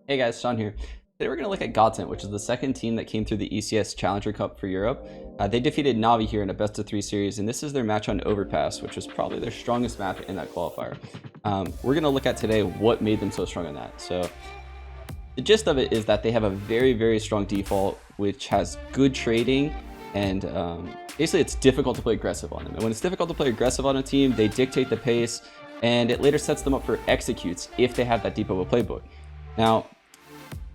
Hey guys, Sean here. Today we're going to look at GODSENT, which is the second team that came through the ECS Challenger Cup for Europe. They defeated Navi here in a best-of-3 series, and this is their match on Overpass, which was probably their strongest map in that qualifier. We're going to look at today what made them so strong in that. So the gist of it is that they have a very, very strong default, which has good trading, and basically it's difficult to play aggressive on them. And when it's difficult to play aggressive on a team, they dictate the pace, and it later sets them up for executes if they have that deep of a playbook. Now,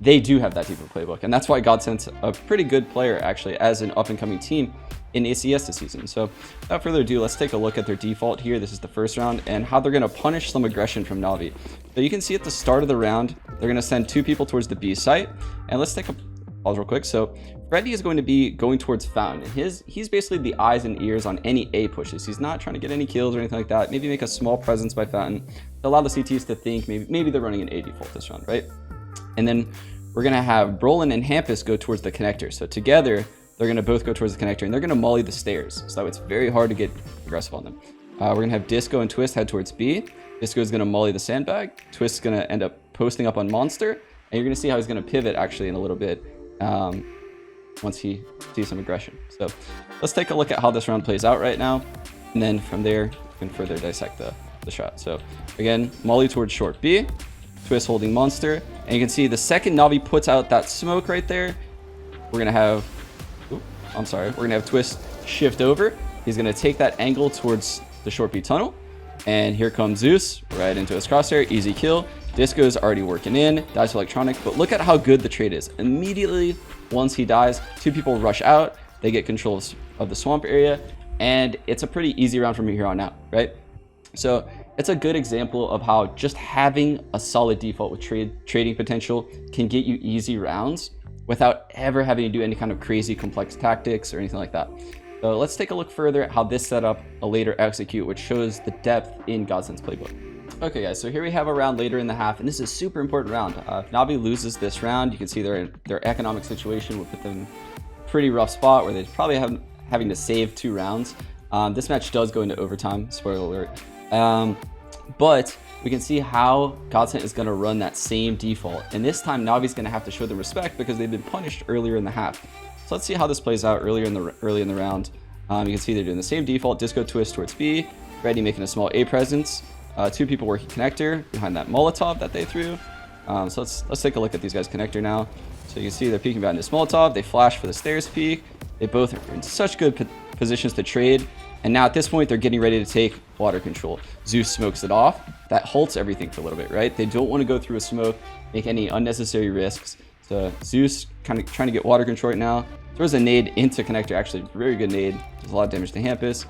they do have that deep of a playbook, and that's why GODSENT's a pretty good player, actually, as an up-and-coming team in ACS this season. So without further ado, let's take a look at their default here. This is the first round, and how they're going to punish some aggression from Navi. So you can see at the start of the round, they're going to send 2 people towards the B site, and let's take a pause real quick. So Freddy is going to be going towards Fountain, and he's basically the eyes and ears on any A pushes. He's not trying to get any kills or anything like that. Maybe make a small presence by Fountain to allow the CTs to think maybe they're running an A default this round, right? And then we're going to have Brolin and Hampus go towards the connector. So together, they're going to both go towards the connector, and they're going to molly the stairs. So it's very hard to get aggressive on them. We're going to have Disco and Twist head towards B. Disco is going to molly the sandbag. Twist is going to end up posting up on Monster. And you're going to see how he's going to pivot actually in a little bit once he sees some aggression. So let's take a look at how this round plays out right now. And then from there, we can further dissect the shot. So again, molly towards short B. Twist holding Monster, and you can see the second Navi puts out that smoke right there, we're gonna have Twist shift over. He's gonna take that angle towards the short B tunnel, and here comes Zeus right into his crosshair. Easy kill. Disco's already working in, dies to electronic, but look at how good the trade is. Immediately once he dies, 2 people rush out, they get control of the swamp area, and it's a pretty easy round from here on out, right? So it's a good example of how just having a solid default with trading potential can get you easy rounds without ever having to do any kind of crazy complex tactics or anything like that. So let's take a look further at how this setup a later execute, which shows the depth in GODSENT's playbook. Okay guys, so here we have a round later in the half, and this is a super important round. If Navi loses this round, you can see their economic situation will put them in a pretty rough spot where they probably having to save 2 rounds. This match does go into overtime, spoiler alert. But we can see how GODSENT is going to run that same default, and this time Navi's going to have to show them respect because they've been punished earlier in the half. So let's see how this plays out early in the round. You can see they're doing the same default. Disco Twist towards B, Freddy making a small A presence, 2 people working connector behind that Molotov that they threw. So let's take a look at these guys connector now. So you can see they're peeking behind this Molotov. They flash for the stairs peek. They both are in such good positions to trade. And now at this point, they're getting ready to take water control. Zeus smokes it off. That halts everything for a little bit, right? They don't want to go through a smoke, make any unnecessary risks. So Zeus kind of trying to get water control right now. Throws a nade into connector, actually very good nade. Does a lot of damage to Hampus.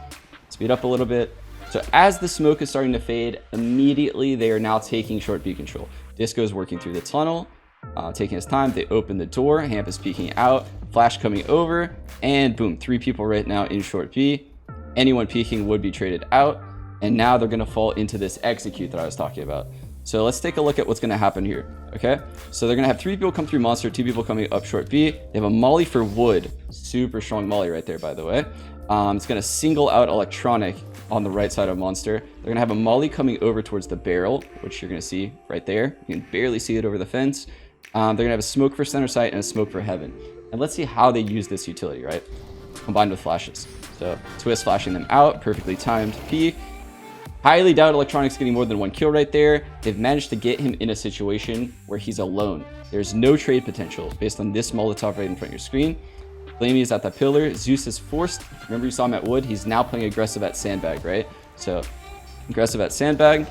Speed up a little bit. So as the smoke is starting to fade, immediately they are now taking short B control. Disco is working through the tunnel, taking his time. They open the door. Hampus peeking out. Flash coming over. And boom, 3 people right now in short B. Anyone peeking would be traded out, and now they're going to fall into this execute that I was talking about. So let's take a look at what's going to happen here. Okay, so they're going to have 3 people come through Monster, 2 people coming up short B. They have a molly for wood, super strong molly right there, by the way. It's going to single out electronic on the right side of Monster. They're going to have a molly coming over towards the barrel, which you're going to see right there. You can barely see it over the fence. They're going to have a smoke for center site and a smoke for heaven. And let's see how they use this utility, right? Combined with flashes. So Twist flashing them out, perfectly timed peek. Highly doubt Electronics getting more than 1 kill right there. They've managed to get him in a situation where he's alone. There's no trade potential based on this Molotov right in front of your screen. Flamey is at the pillar. Zeus is forced. Remember you saw him at wood. He's now playing aggressive at sandbag, right? So aggressive at sandbag.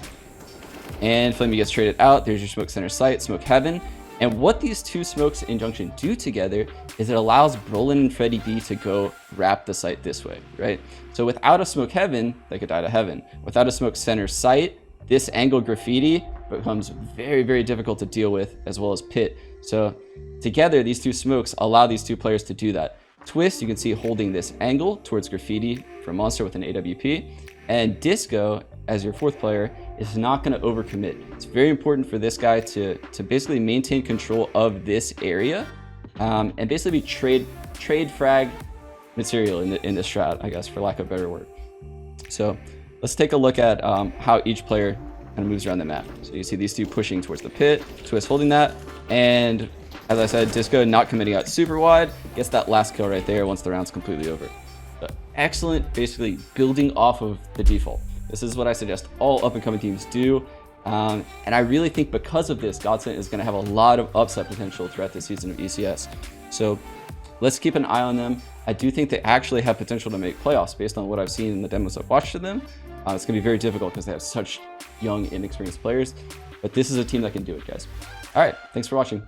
And Flamey gets traded out. There's your smoke center site, smoke heaven. And what these 2 smokes in junction do together is it allows Brolin and Freddy B to go wrap the site this way, right? So without a smoke heaven, they could die to heaven. Without a smoke center site, this angle graffiti becomes very, very difficult to deal with, as well as pit. So together, these 2 smokes allow these 2 players to do that. Twist, you can see holding this angle towards graffiti from Monster with an AWP. And Disco, as your 4th player, is not going to overcommit. It's very important for this guy to basically maintain control of this area and basically be trade frag material in this strat, I guess, for lack of a better word. So let's take a look at how each player kind of moves around the map. So you see these two pushing towards the pit, Twist holding that, and as I said, Disco not committing out super wide, gets that last kill right there once the round's completely over. So excellent, basically building off of the default. This is what I suggest all up-and-coming teams do. And I really think because of this, GODSENT is going to have a lot of upside potential throughout this season of ECS. So let's keep an eye on them. I do think they actually have potential to make playoffs based on what I've seen in the demos I've watched of them. It's going to be very difficult because they have such young, inexperienced players. But this is a team that can do it, guys. All right, thanks for watching.